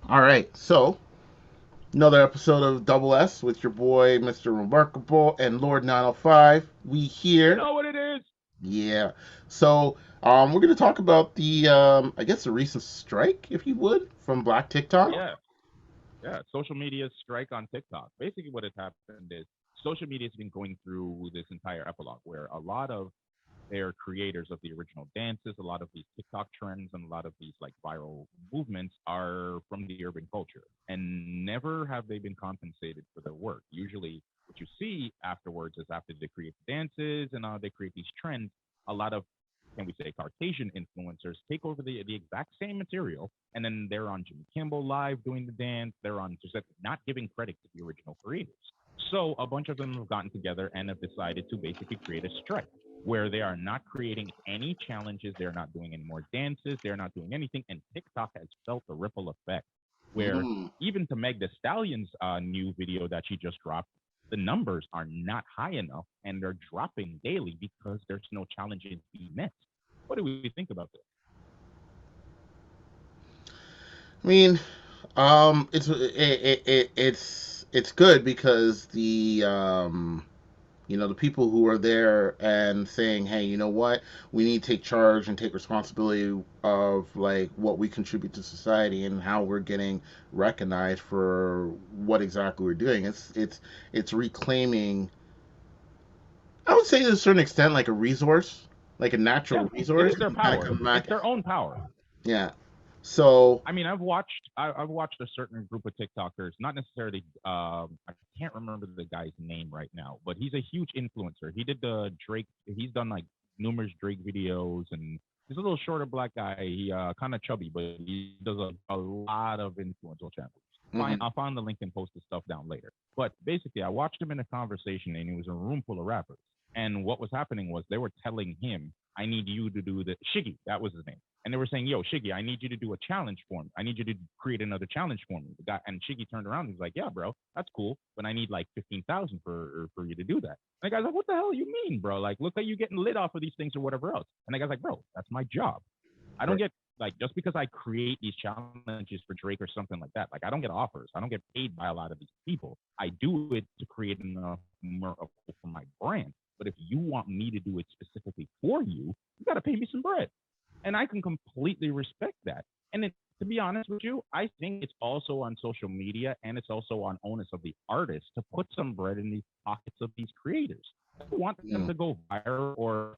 All right, so another episode of Double S with your boy, Mr. Remarkable and Lord 905. We You here. know what it is? Yeah. So, we're going to talk about the, I guess, the recent strike, if you would, from Black TikTok. Yeah, yeah. Social media strike on TikTok. Basically, what has happened is social media has been going through this entire epilogue where a lot of their creators of the original dances, a lot of these TikTok trends, and a lot of these like viral movements are from the urban culture, and never have they been compensated for their work. Usually, what you see afterwards is after they create dances and they create these trends, a lot of can we say Caucasian influencers take over the exact same material, and then they're on Jimmy Kimmel Live doing the dance. They're on just not giving credit to the original creators. So a bunch of them have gotten together and have decided to basically create a strike where they are not creating any challenges, they're not doing any more dances, they're not doing anything, and TikTok has felt the ripple effect. Where Mm. even to Meg the Stallion's new video that she just dropped, the numbers are not high enough, and they're dropping daily because there's no challenges being met. What do we think about this? I mean, it's good because the people who are there and saying, hey, you know what, we need to take charge and take responsibility of like what we contribute to society and how we're getting recognized for what exactly we're doing. It's reclaiming, I would say to a certain extent, like a resource, like a Yeah, natural it resource, is their and kind of power. come It's back. their own power. Yeah. So, I mean, I've watched a certain group of TikTokers, not necessarily I can't remember the guy's name right now, but he's a huge influencer. He did the Drake. He's done like numerous Drake videos, and he's a little shorter black guy. He kind of chubby, but he does a lot of influential channels. Fine, mhm. I'll find the link and post the stuff down later. But basically, I watched him in a conversation, and he was in a room full of rappers. And what was happening was they were telling him, "I need you to do the Shiggy." That was his name, and they were saying, "Yo, Shiggy, I need you to do a challenge for me. I need you to create another challenge for me." The guy and Shiggy turned around and was like, "Yeah, bro, that's cool, but I need like 15,000 for you to do that." And the guy's like, "What the hell you mean, bro? Like, look at you getting lit off of these things or whatever else." And the guy's like, "Bro, that's my job. I don't Right. get like just because I create these challenges for Drake or something like that. Like, I don't get offers. I don't get paid by a lot of these people. I do it to create enough more for my brand. But if you want me to do it specifically for you, you got to pay me some bread." And I can completely respect that. And to be honest with you, I think it's also on social media and it's also on onus of the artist to put some bread in the pockets of these creators. If you want them Mm. to go viral or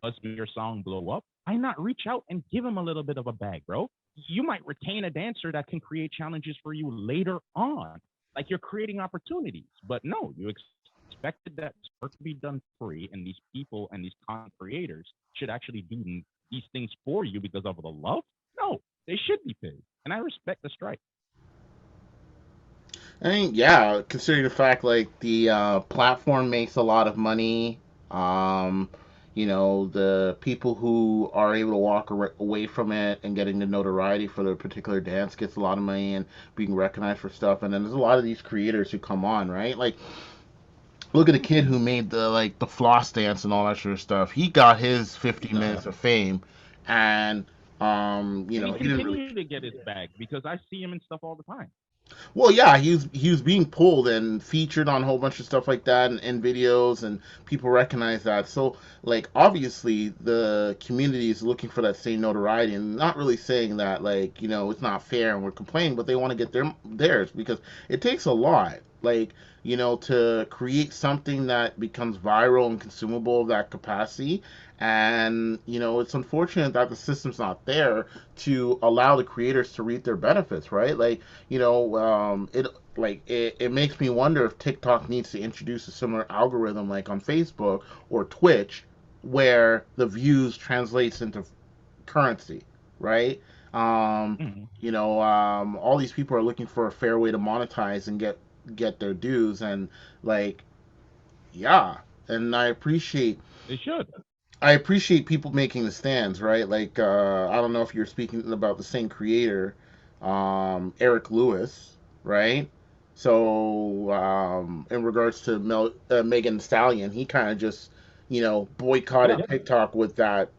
us your song blow up, why not reach out and give them a little bit of a bag, bro? You might retain a dancer that can create challenges for you later on. Like you're creating opportunities. But no, you expected that work to be done free, and these people and these content creators should actually do these things for you because of the love? No, they should be paid. And I respect the strike. I mean, yeah, considering the fact like the platform makes a lot of money, um, the people who are able to walk away from it and getting the notoriety for their particular dance gets a lot of money and being recognized for stuff. And then there's a lot of these creators who come on, right? Like, look at the kid who made the floss dance and all that sort of stuff. He got his 15 Uh, minutes of fame, and and he he didn't really. continued to get his bag because I see him and stuff all the time. Well, yeah, he was being pulled and featured on a whole bunch of stuff like that and videos, and people recognize that. So, like, obviously, the community is looking for that same notoriety, and not really saying that like it's not fair and we're complaining, but they want to get theirs because it takes a lot. Like, to create something that becomes viral and consumable of that capacity. And, it's unfortunate that the system's not there to allow the creators to reap their benefits, right? Like, it makes me wonder if TikTok needs to introduce a similar algorithm like on Facebook or Twitch, where the views translates into currency, right? Mm-hmm. All these people are looking for a fair way to monetize and get their dues, and like, yeah, and They should. I appreciate people making the stands, right? Like, I don't know if you're speaking about the same creator, Eric Lewis, right? So, in regards to Megan Thee Stallion, he kind of just, boycotted Yeah. TikTok with that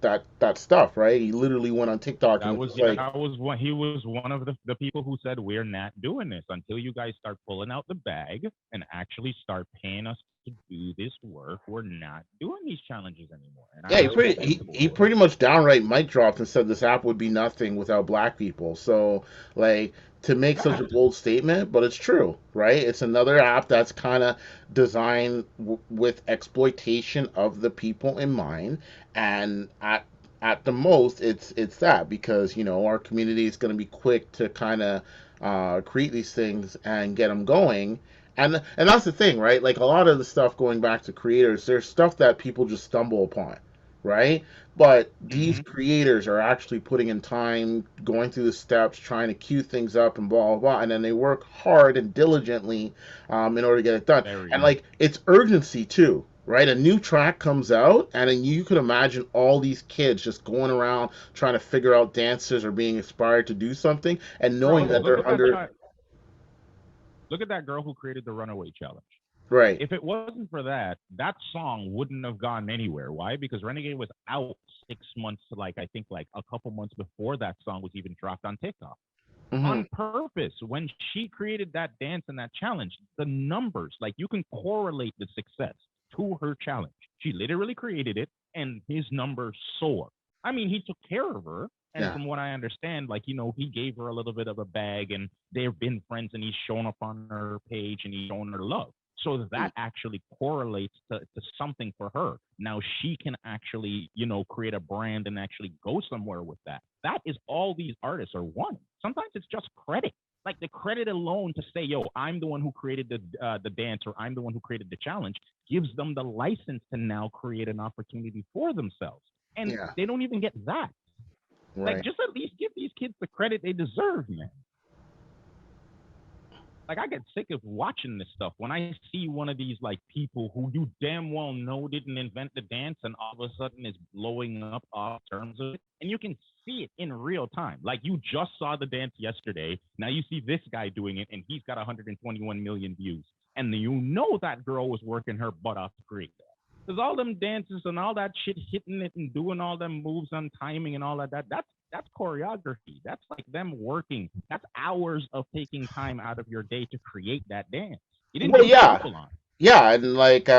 that stuff, right? He literally went on TikTok and That was was just yeah, like, that was one. He was one of the people who said we're not doing this until you guys start pulling out the bag and actually start paying us to do this work. We're not doing these challenges anymore, and yeah, I respect the he boy. pretty much downright mic dropped and said this app would be nothing without black people. So like to make such a Fact. bold statement, but it's true, right? It's another app that's kind of designed with exploitation of the people in mind, and at the most, it's that because our community is going to be quick to kind of create these things and get them going. And that's the thing, right? Like a lot of the stuff going back to creators, there's stuff that people just stumble upon, right? But these Hmm. creators are actually putting in time, going through the steps, trying to queue things up and blah blah blah, and then they work hard and diligently in order to get it done. And Very. like it's urgency too, right? A new track comes out, and then you could imagine all these kids just going around trying to figure out dances or being inspired to do something, and knowing Bro, that they're under look at that girl who created the runaway challenge. right. If it wasn't for that, that song wouldn't have gone anywhere. Why? Because Renegade was out 6 months to like I think like a couple months before that song was even dropped on TikTok. Hmm. On purpose, when she created that dance and that challenge, the numbers, like you can correlate the success to her challenge. She literally created it and his numbers soar. I mean, he took care of her. And Yeah. from what I understand, like, he gave her a little bit of a bag and they've been friends and he's shown up on her page and he's shown her love. So that actually correlates to something for her. Now she can actually, create a brand and actually go somewhere with that. That is all these artists are wanting. Sometimes it's just credit. Like the credit alone to say, "Yo, I'm the one who created the dance, or I'm the one who created the challenge," gives them the license to now create an opportunity for themselves. And Yeah. they don't even get that. Like, Right. just at least give these kids the credit they deserve, man. Like, I get sick of watching this stuff when I see one of these like people who you damn well know didn't invent the dance and all of a sudden is blowing up off terms of it. And you can see it in real time. Like you just saw the dance yesterday. Now you see this guy doing it and he's got 121 million views. And you know that girl was working her butt off to create that. Because all them dances and all that shit, hitting it and doing all them moves on timing and all of that, that's choreography. That's like them working. That's hours of taking time out of your day to create that dance. You didn't Well, just yeah, stumble on it. yeah, and like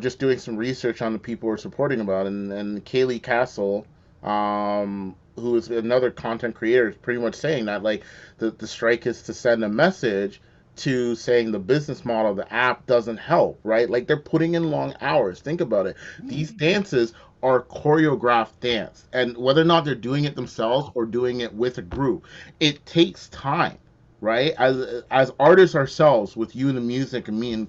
just doing some research on the people we're supporting about, and Kaylee Castle, who is another content creator, is pretty much saying that like the strike is to send a message to saying the business model of the app doesn't help, right? Like they're putting in long hours. Think about it. These Mm-hmm. dances are choreographed dance, and whether or not they're doing it themselves or doing it with a group, it takes time, right? As artists ourselves, with you in the music and me in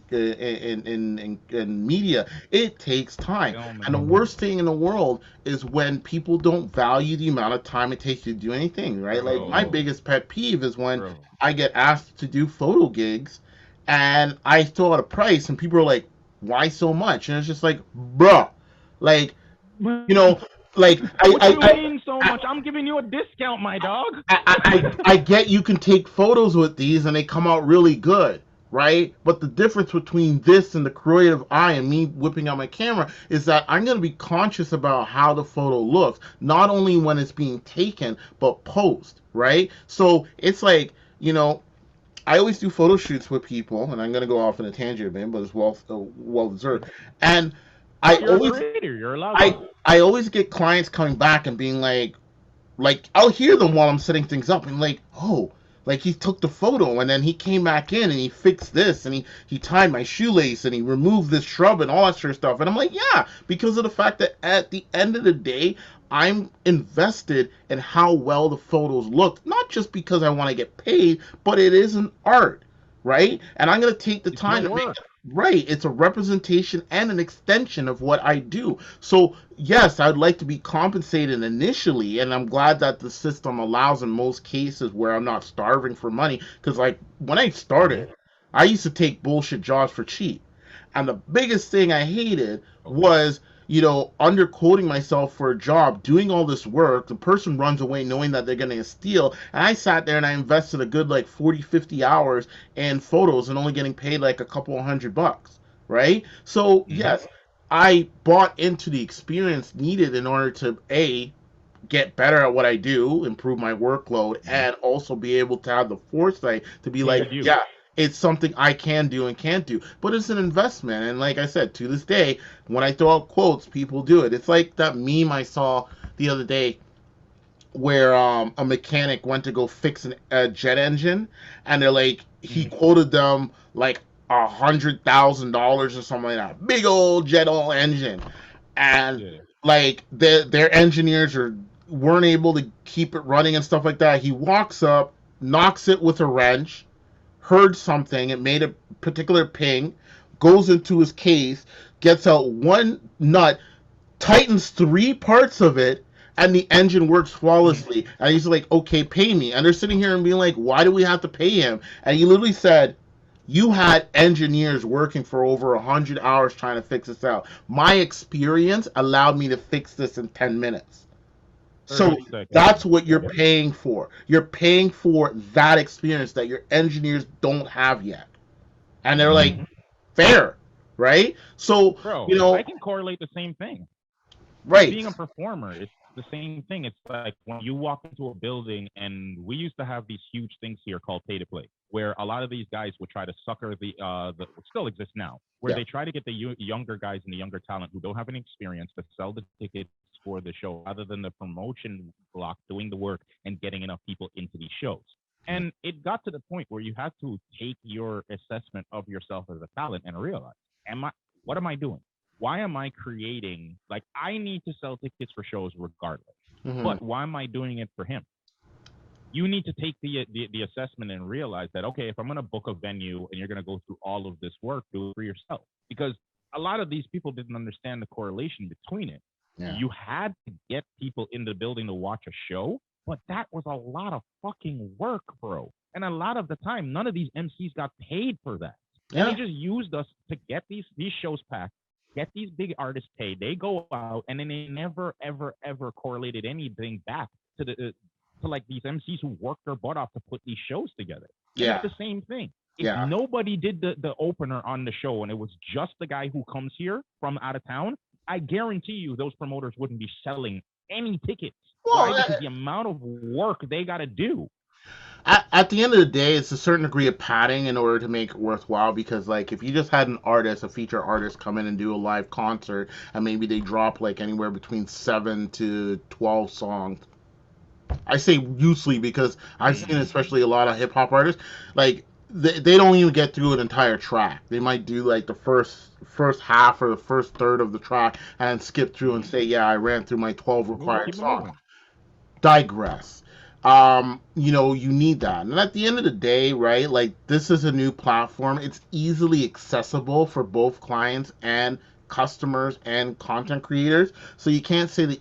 media, it takes time. And the Filming, worst thing in the world is when people don't value the amount of time it takes you to do anything, right? Like my bro, biggest pet peeve is when bro. I get asked to do photo gigs and I throw out a price and people are like, why so much? And it's just like, bruh, like, you know, like What you mean so much? I'm giving you a discount, my dog. I get you can take photos with these and they come out really good, right? But the difference between this and the creative eye and me whipping out my camera is that I'm going to be conscious about how the photo looks, not only when it's being taken, but post, right? So it's like, I always do photo shoots with people, and I'm going to go off on a tangent a bit, but it's well deserved. And I No, you're a always, creator. You're allowed I, to. I always get clients coming back and being like I'll hear them while I'm setting things up and like, oh, like he took the photo and then he came back in and he fixed this and he tied my shoelace and he removed this shrub and all that sort of stuff. And I'm like, yeah, because of the fact that at the end of the day, I'm invested in how well the photos look, not just because I want to get paid, but it is an art, right? And I'm gonna take the It's your time to make work. it right. It's a representation and an extension of what I do. So yes, I'd like to be compensated initially, and I'm glad that the system allows in most cases where I'm not starving for money. Because like when I Mm-hmm. started, I used to take bullshit jobs for cheap, and the biggest thing I hated Okay. was underquoting myself for a job, doing all this work. The person runs away knowing that they're going to steal. And I sat there and I invested a good like 40, 50 hours in photos and only getting paid like a couple of $100, right? So, Mm-hmm. yes, I bought into the experience needed in order to A, get better at what I do, improve my workload, Mhm. and also be able to have the foresight to be like, Paid you. yeah, it's something I can do and can't do. But it's an investment. And like I said, to this day, when I throw out quotes, people do it. It's like that meme I saw the other day where a mechanic went to go fix a jet engine, and they're like, he Mhm. quoted them like $100,000 or something like that, big old jet oil engine, and Yeah. like their engineers are weren't able to keep it running and stuff like that. He walks up, knocks it with a wrench, heard something, it made a particular ping, goes into his case, gets out one nut, tightens three parts of it, and the engine works Mhm. flawlessly. And he's like, okay, pay me. And they're sitting here and being like, why do we have to pay him? And he literally said, you had engineers working for over 100 hours trying to fix this out. My experience allowed me to fix this in 10 minutes. So 30 that's seconds. what you're Yep. paying for. You're paying for that experience that your engineers don't have yet. And they're like, Mhm. fair, right? So, Bro, you know, I can correlate the same thing. Because right. being a performer, it's the same thing. It's like when you walk into a building, and we used to have these huge things here called pay to play, where a lot of these guys would try to sucker the what still exists now, where Yeah. they try to get the younger guys and the younger talent who don't have any experience to sell the tickets for the show, rather than the promotion block doing the work and getting enough people into these shows. And it got to the point where you had to take your assessment of yourself as a talent and realize, am I, what am I doing? Why am I creating, like, I need to sell tickets for shows regardless, Hmm. but why am I doing it for him? You need to take the assessment and realize that, okay, if I'm going to book a venue and you're going to go through all of this work, do it for yourself, because a lot of these people didn't understand the correlation between it. Yeah. You had to get people in the building to watch a show, but that was a lot of fucking work, bro. And a lot of the time, none of these MCs got paid for that, and they Yeah. just used us to get these shows packed, get these big artists paid. They go out, and then they never ever correlated anything back to like these MCs who worked their butt off to put these shows together. And it's Yeah. the same thing. If Yeah. nobody did the opener on the show and it was just the guy who comes here from out of town, I guarantee you those promoters wouldn't be selling any tickets. Why? Well, Because the amount of work they got to do. at the end of the day, it's a certain degree of padding in order to make it worthwhile. Because, like, if you just had an artist, a feature artist, come in and do a live concert, and maybe they drop like anywhere between 7 to 12 songs. I say loosely because I've seen Mm-hmm. especially a lot of hip hop artists, like they don't even get through an entire track. They might do like the first half or the first third of the track and skip through and Mm-hmm. say, yeah, I ran through my 12 required Keep it songs. moving. Digress. You need that. And at the end of the day, right, like this is a new platform. It's easily accessible for both clients and customers and content creators. So you can't say the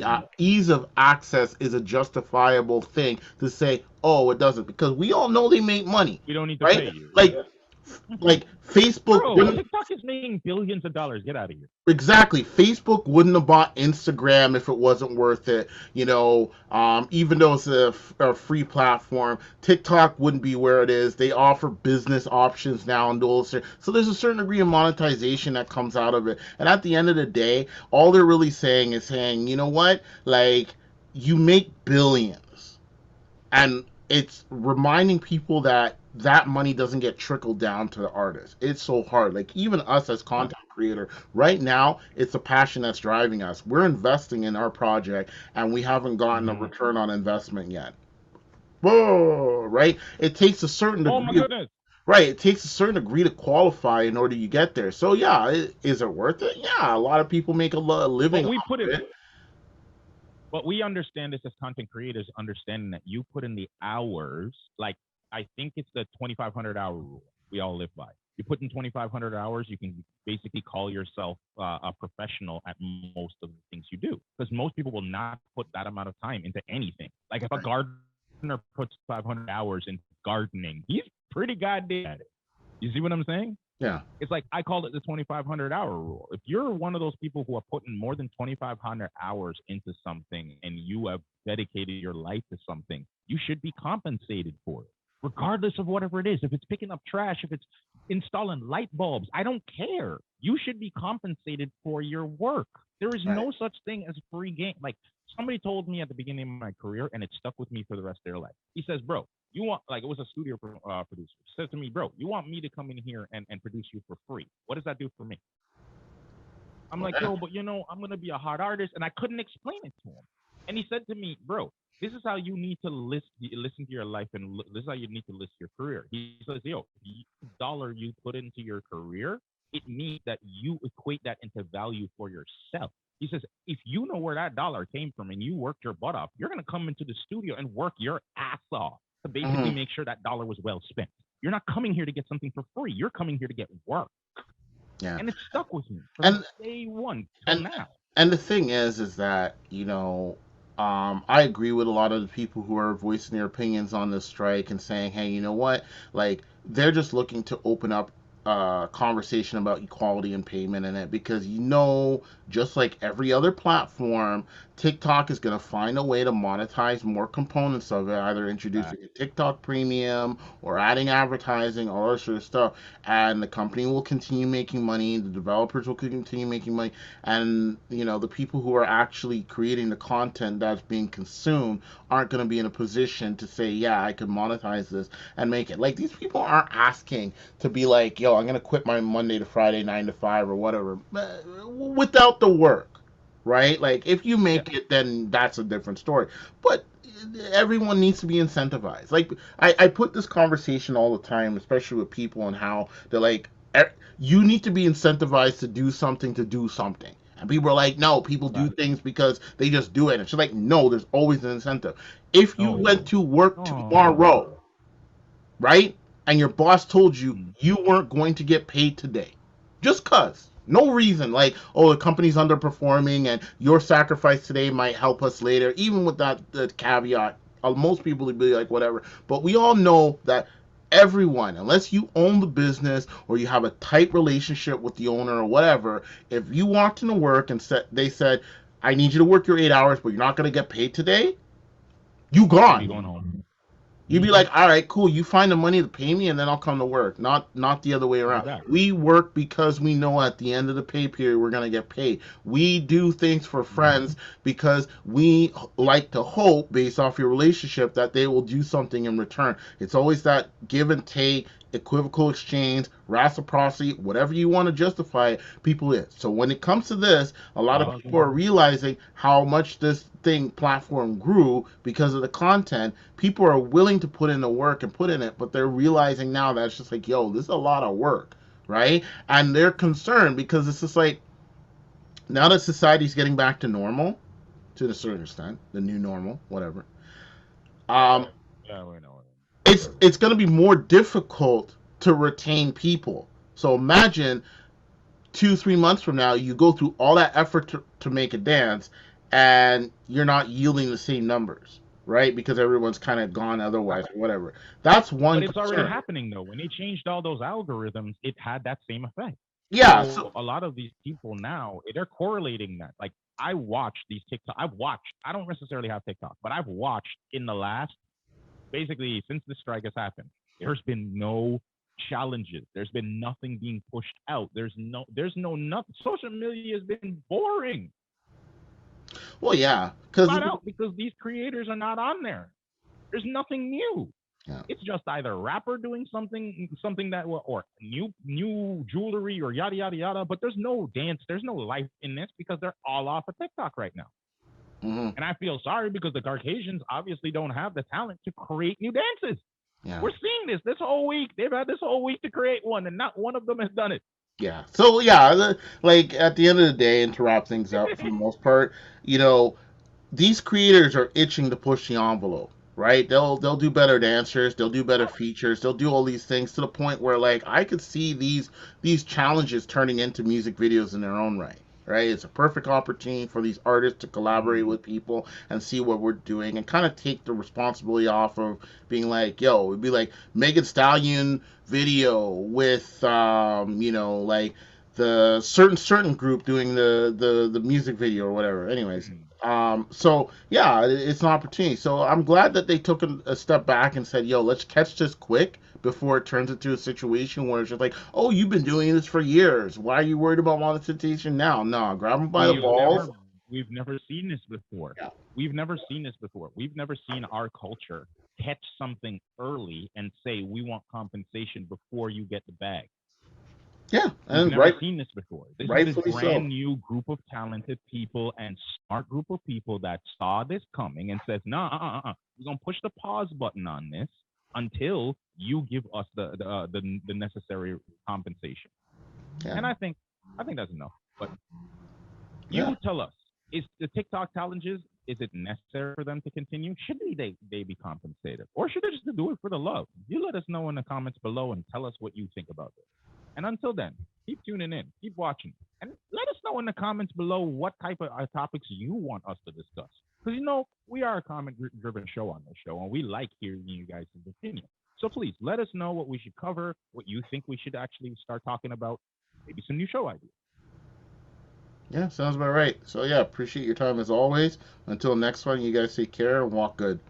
Mm-hmm. ease of access is a justifiable thing to say, oh, it doesn't, because we all know they make money, We don't need to right? pay you. Like Yeah. like Facebook Bro, wouldn't. TikTok is making billions of dollars. Get out of here. Exactly. Facebook wouldn't have bought Instagram if it wasn't worth it. Even though it's a free platform, TikTok wouldn't be where it is. They offer business options now and those. So there's a certain degree of monetization that comes out of it. And at the end of the day, all they're really saying is saying, you know what? Like, you make billions, and it's reminding people that that money doesn't get trickled down to the artist. It's so hard. Like, even us as Yeah. content creator, right now, it's a passion that's driving us. We're investing in our project, and we haven't gotten a Mm-hmm. return on investment yet. Whoa, right? It takes a certain Oh my degree of, goodness. right. It takes a certain degree to qualify in order you get there. So yeah, is it worth it? Yeah, a lot of people make a living But off we put of it it. but we understand this as content creators, understanding that you put in the hours. Like, I think it's the 2,500 hour rule we all live by. You put in 2,500 hours, you can basically call yourself a professional at most of the things you do. Because most people will not put that amount of time into anything. Like, if a gardener puts 500 hours into gardening, he's pretty goddamn at it. You see what I'm saying? Yeah. It's like, I call it the 2,500 hour rule. If you're one of those people who are putting more than 2,500 hours into something and you have dedicated your life to something, you should be compensated for it, regardless of whatever it is. If it's picking up trash, if it's installing light bulbs, I don't care. you should be compensated for your work. There is Right. no such thing as free game. Like somebody told me at the beginning of my career, and it stuck with me for the rest of their life. He says, "Bro, you want like it was a studio producer says to me, bro, you want me to come in here and produce you for free? What does that do for me?" I'm like, Yeah. yo, but I'm gonna be a hard artist, and I couldn't explain it to him. And he said to me, bro, this is how you need to listen to your life, and this is how you need to list your career. He says, yo, the dollar you put into your career, it means that you equate that into value for yourself. He says, if you know where that dollar came from and you worked your butt off, you're gonna come into the studio and work your ass off to basically Hmm. make sure that dollar was well spent. You're not coming here to get something for free. You're coming here to get work. Yeah. And it stuck with me from And day one till and now. and the thing is that I agree with a lot of the people who are voicing their opinions on this strike and saying, hey, you know what, like they're just looking to open up conversation about equality and payment in it, because just like every other platform, TikTok is going to find a way to monetize more components of it, either introducing Fact. a TikTok premium or adding advertising, all that sort of stuff. And the company will continue making money, the developers will continue making money, and the people who are actually creating the content that's being consumed aren't going to be in a position to say, yeah, I can monetize this and make it. Like, these people aren't asking to be like, yo, I'm going to quit my Monday to Friday 9 to 5 or whatever without the work, right? Like, if you Yeah. make it, then that's a different story. But everyone needs to be incentivized. Like, I put this conversation all the time, especially with people, and how they're like, you need to be incentivized to do something. And people are like, no, people do Fact. things because they just do it. And she's like, no, there's always an incentive. If you No. went to work Oh. tomorrow, right? And your boss told you Mm. you weren't going to get paid today. Just cuz. No reason. Like, oh, the company's underperforming and your sacrifice today might help us later. Even with that the caveat, most people would be like, whatever. But we all know that everyone, unless you own the business or you have a tight relationship with the owner or whatever, if you walked into work and they said, I need you to work your 8 hours, but you're not going to get paid today, you You'll be gone. going home. You'd be Mm-hmm. like, all right, cool. You find the money to pay me, and then I'll come to work. Not the other way True around. that. We work because we know at the end of the pay period we're gonna get paid. We do things for Mm. friends because we like to hope, based off your relationship, that they will do something in return. It's always that give and take, equivocal exchange, reciprocity, whatever you want to justify it, people is. So when it comes to this, a lot of Well, people are realizing how much this thing platform grew because of the content. People are willing to put in the work and put in it, but they're realizing now that it's just like, yo, this is a lot of work, right? And they're concerned because it's just like, now that society's getting back to normal, to a certain extent, the new normal, whatever. Um, yeah, we know. it's going to be more difficult to retain people. So imagine 2 3 months from now, you go through all that effort to make a dance, and you're not yielding the same numbers, right? Because everyone's kind of gone otherwise or whatever. That's But one it's already concern. happening though. When they changed all those algorithms, it had that same effect. Yeah. So So a lot of these people now, they're correlating that. Like I watch these TikTok. I've watched. I don't necessarily have TikTok, but I've watched in the last basically since the strike has happened. There's been no challenges. There's been nothing being pushed out. There's no nothing. Social media has been boring well, yeah, because flat out because these creators are not on there. There's nothing new. yeah. It's just either a rapper doing something that or new jewelry or yada yada yada. But there's no dance. There's no life in this because they're all off of TikTok right now. Hmm. And I feel sorry because the Caucasians obviously don't have the talent to create new dances. Yeah. We're seeing this whole week. They've had this whole week to create one, and not one of them has done it. Yeah. So yeah, like at the end of the day, and to wrap things up for the most part, you know, these creators are itching to push the envelope, right? They'll do better dancers, they'll do better features, they'll do all these things to the point where, like, I could see these challenges turning into music videos in their own right. Right? It's a perfect opportunity for these artists to collaborate Mm, with people and see what we're doing and kind of take the responsibility off of being like, yo, it'd be like Megan Stallion video with like the certain group doing the music video or whatever. Anyways, So yeah, it's an opportunity. So I'm glad that they took a step back and said, "Yo, let's catch this quick before it turns into a situation where it's just like, oh, you've been doing this for years. Why are you worried about monetization now? No, grab them by the We've balls." never we've never seen this before. Yeah, We've never seen this before. We've never seen our culture catch something early and say we want compensation before you get the bag. yeah, We've and never seen this before. This is this rightfully so. brand new group of talented people and smart group of people that saw this coming and says, "No, we're gonna push the pause button on this until you give us the necessary compensation." Yeah, And I think that's enough. But yeah, you tell us, is the TikTok challenges, is it necessary for them to continue? Should they be compensated? Or should they just do it for the love? You let us know in the comments below and tell us what you think about this. And until then, keep tuning in, keep watching, and let us know in the comments below what type of topics you want us to discuss. Because we are a comment driven show on this show, and we like hearing you guys' opinion. So please let us know what we should cover, what you think we should actually start talking about, maybe some new show ideas. yeah. Sounds about right. So yeah, appreciate your time as always. Until next one, you guys take care and walk good.